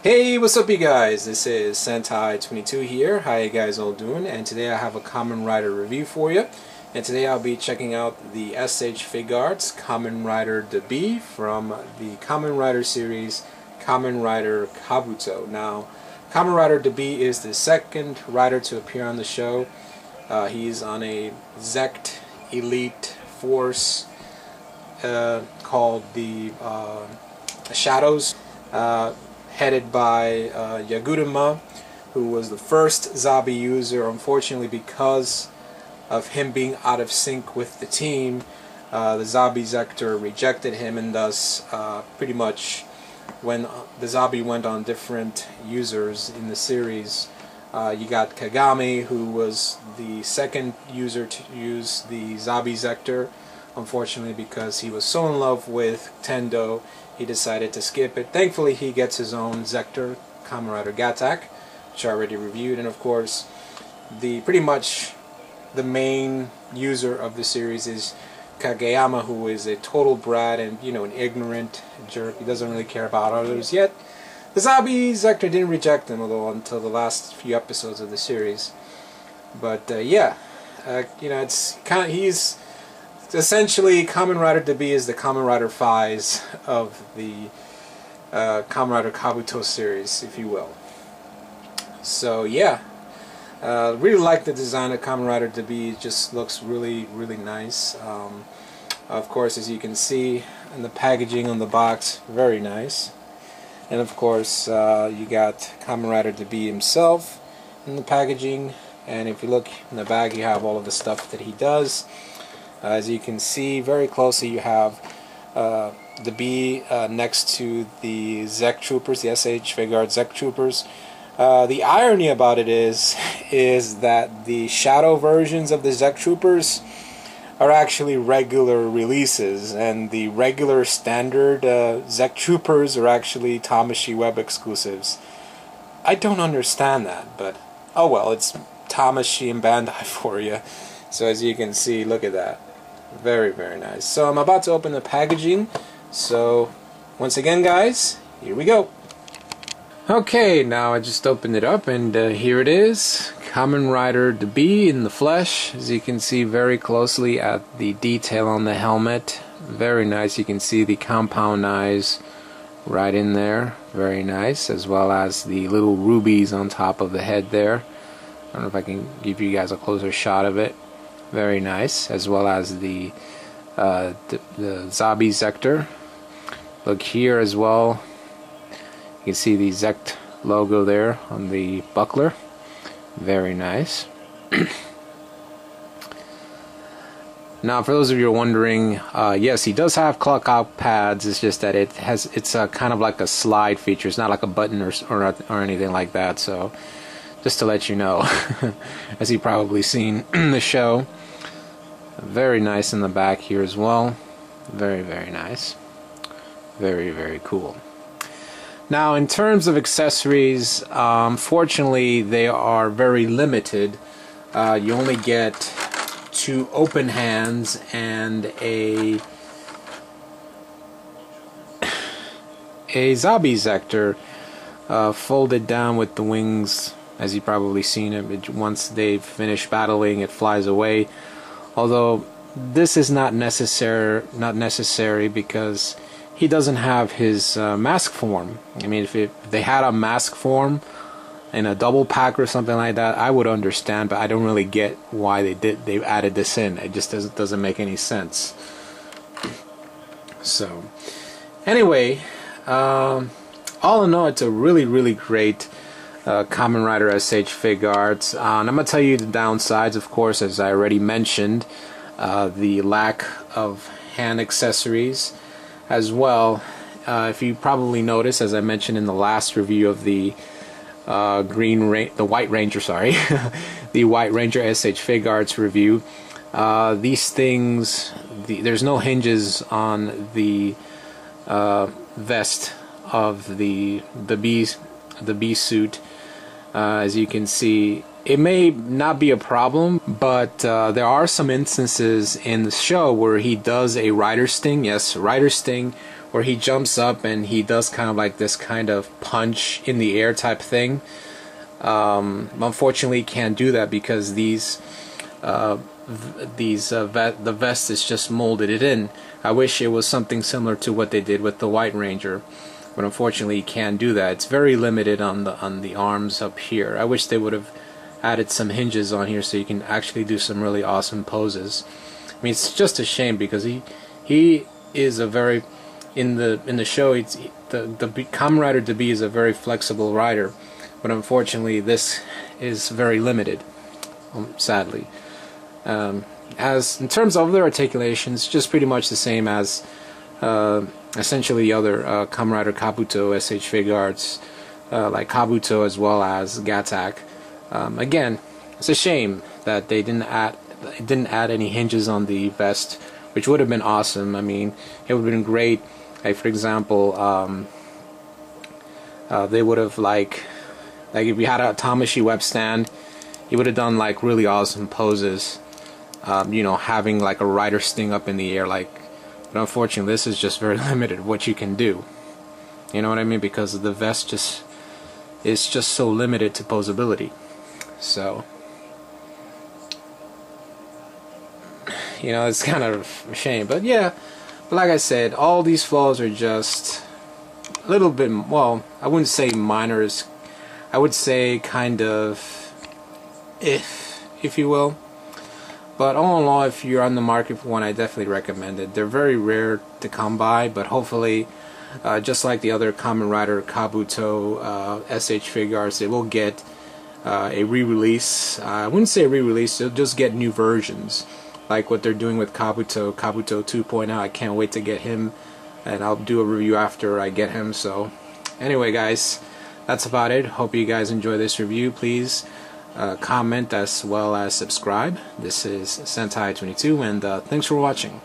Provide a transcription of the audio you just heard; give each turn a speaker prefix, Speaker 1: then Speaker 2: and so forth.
Speaker 1: Hey, what's up you guys? This is Sentai22 here. How you guys all doing? And today I have a Kamen Rider review for you. And today I'll be checking out the SH Figuarts Kamen Rider TheBee from the Kamen Rider series Kamen Rider Kabuto. Now, Kamen Rider TheBee is the second rider to appear on the show. He's on a Zect Elite Force called the Shadows. Headed by Yaguruma, who was the first TheBee user. Unfortunately, because of him being out of sync with the team, the TheBee Zector rejected him, and thus pretty much when the TheBee went on different users in the series, you got Kagami, who was the second user to use the TheBee Zector. Unfortunately, because he was so in love with Tendo, he decided to skip it. Thankfully, he gets his own Zector, Kamen Rider Gatak, which I already reviewed. And of course, pretty much the main user of the series is Kageyama, who is a total brat and, you know, an ignorant jerk. He doesn't really care about others. Yet, the TheBee Zector didn't reject him, although until the last few episodes of the series. But yeah, you know, it's kind of, he's essentially Kamen Rider TheBee is the Kamen Rider Phase of the Kamen Rider Kabuto series, if you will. So yeah, really like the design of Kamen Rider TheBee. It just looks really, really nice. Of course, as you can see in the packaging on the box, very nice. And of course, you got Kamen Rider TheBee himself in the packaging. And if you look in the back, you have all of the stuff that he does. As you can see very closely, you have TheBee next to the Zect Troopers, the SH Figuart Zect Troopers. The irony about it is that the shadow versions of the Zect Troopers are actually regular releases, and the regular standard Zect Troopers are actually Tamashii Web exclusives. I don't understand that, but oh well, it's Tamashii and Bandai for you. So as you can see, look at that. Very, very nice. So I'm about to open the packaging. So once again, guys, here we go. Okay, now I just opened it up, and here it is. Kamen Rider TheBee in the flesh. As you can see very closely at the detail on the helmet. Very nice. You can see the compound eyes right in there. Very nice. As well as the little rubies on top of the head there. I don't know if I can give you guys a closer shot of it. Very nice, as well as the TheBee Zector. Look here as well. You can see the Zect logo there on the buckler. Very nice. Now, for those of you who are wondering, yes, he does have clock out pads. It's just that it's kind of like a slide feature. It's not like a button or anything like that. So, just to let you know, as you've probably seen in the show. Very nice in the back here as well. Very, very nice. Very, very cool. Now, in terms of accessories, fortunately, they are very limited. You only get 2 open hands and a TheBee Zector folded down with the wings. As you've probably seen it, once they've finished battling, it flies away. Although this is not necessary because he doesn't have his mask form. I mean, if they had a mask form in a double pack or something like that, I would understand, but I don't really get why they added this in. It just doesn't make any sense. So, anyway, all in all, it's a really, really great Kamen Rider SH Figuarts. And I'm going to tell you the downsides, of course, as I already mentioned. The lack of hand accessories as well. If you probably noticed, as I mentioned in the last review of the White Ranger, sorry, the White Ranger SH Figuarts review, these things, there's no hinges on the vest of the TheBee suit. As you can see, it may not be a problem, but there are some instances in the show where he does a rider sting, yes, rider sting, where he jumps up and he does kind of like this kind of punch in the air type thing. Unfortunately, can't do that because the vest is just molded it in. I wish it was something similar to what they did with the White Ranger, but unfortunately you can't do that. It's very limited on the arms up here. I wish they would have added some hinges on here so you can actually do some really awesome poses. I mean, it's just a shame because he is a very in the show. The Kamen Rider TheBee is a very flexible rider, but unfortunately this is very limited, sadly. As in terms of their articulations, just pretty much the same as essentially the other Kamen Rider Kabuto SH figuarts, like Kabuto as well as Gatak. Again, it's a shame that they didn't add any hinges on the vest, which would have been awesome. I mean, it would have been great. Like for example, they would have like if we had a Tamashi web stand, he would have done like really awesome poses. You know, having like a rider sting up in the air, like. But unfortunately, this is just very limited what you can do. You know what I mean? Because the vest is just so limited to posability. So, you know, it's kind of a shame. But yeah, but like I said, all these flaws are just a little bit, well, I wouldn't say minor. I would say kind of if you will. But all in all, if you're on the market for one, I definitely recommend it. They're very rare to come by, but hopefully, just like the other Kamen Rider Kabuto SH figuarts, they will get a re-release. I wouldn't say a re-release, they'll just get new versions, like what they're doing with Kabuto 2.0. I can't wait to get him, and I'll do a review after I get him. So anyway, guys, that's about it. Hope you guys enjoy this review. Please comment as well as subscribe. This is Sentai 22, and thanks for watching.